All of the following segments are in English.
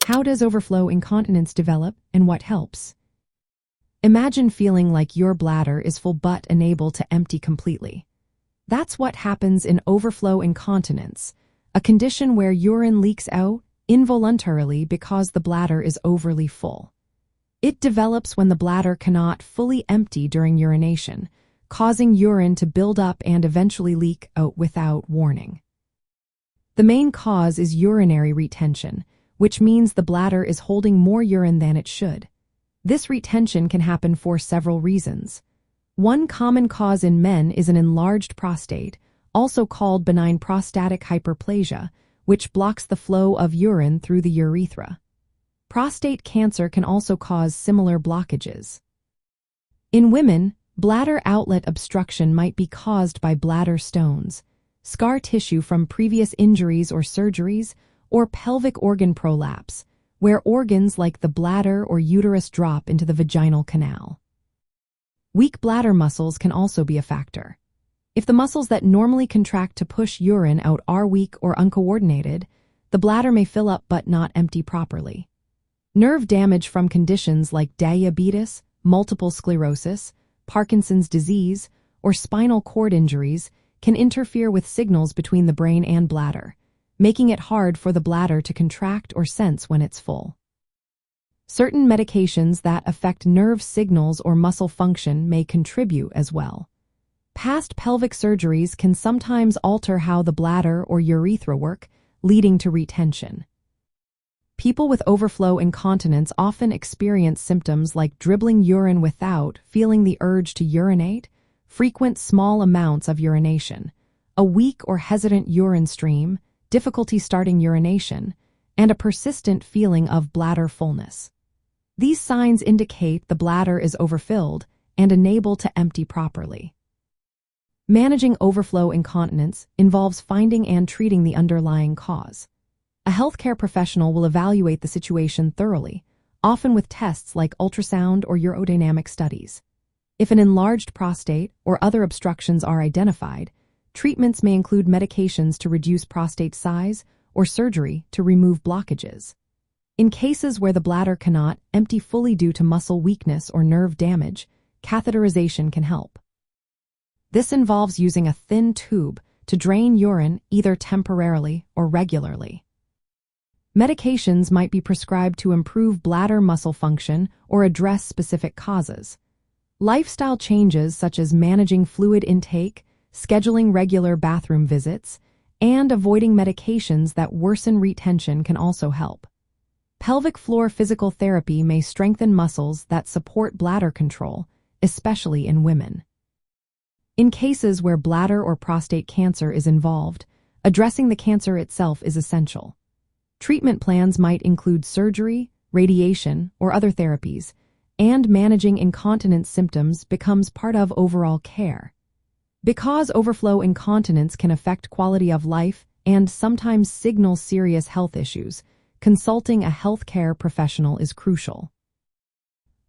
How does overflow incontinence develop and what helps? Imagine feeling like your bladder is full but unable to empty completely. That's what happens in overflow incontinence, a condition where urine leaks out involuntarily because the bladder is overly full. It develops when the bladder cannot fully empty during urination, causing urine to build up and eventually leak out without warning. The main cause is urinary retention, which means the bladder is holding more urine than it should. This retention can happen for several reasons. One common cause in men is an enlarged prostate, also called benign prostatic hyperplasia, which blocks the flow of urine through the urethra. Prostate cancer can also cause similar blockages. In women, bladder outlet obstruction might be caused by bladder stones, scar tissue from previous injuries or surgeries, or pelvic organ prolapse, where organs like the bladder or uterus drop into the vaginal canal. Weak bladder muscles can also be a factor. If the muscles that normally contract to push urine out are weak or uncoordinated, the bladder may fill up but not empty properly. Nerve damage from conditions like diabetes, multiple sclerosis, Parkinson's disease, or spinal cord injuries can interfere with signals between the brain and bladder, making it hard for the bladder to contract or sense when it's full. Certain medications that affect nerve signals or muscle function may contribute as well. Past pelvic surgeries can sometimes alter how the bladder or urethra work, leading to retention. People with overflow incontinence often experience symptoms like dribbling urine without feeling the urge to urinate, frequent small amounts of urination, a weak or hesitant urine stream, difficulty starting urination, and a persistent feeling of bladder fullness. These signs indicate the bladder is overfilled and unable to empty properly. Managing overflow incontinence involves finding and treating the underlying cause. A healthcare professional will evaluate the situation thoroughly, often with tests like ultrasound or urodynamic studies. If an enlarged prostate or other obstructions are identified, treatments may include medications to reduce prostate size or surgery to remove blockages. In cases where the bladder cannot empty fully due to muscle weakness or nerve damage, catheterization can help. This involves using a thin tube to drain urine either temporarily or regularly. Medications might be prescribed to improve bladder muscle function or address specific causes. Lifestyle changes such as managing fluid intake, scheduling regular bathroom visits, and avoiding medications that worsen retention can also help. Pelvic floor physical therapy may strengthen muscles that support bladder control, especially in women. In cases where bladder or prostate cancer is involved, addressing the cancer itself is essential. Treatment plans might include surgery, radiation, or other therapies, and managing incontinence symptoms becomes part of overall care. Because overflow incontinence can affect quality of life and sometimes signal serious health issues, consulting a healthcare professional is crucial.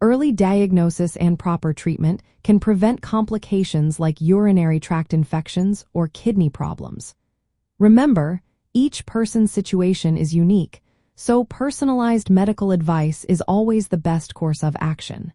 Early diagnosis and proper treatment can prevent complications like urinary tract infections or kidney problems. Remember, each person's situation is unique, so personalized medical advice is always the best course of action.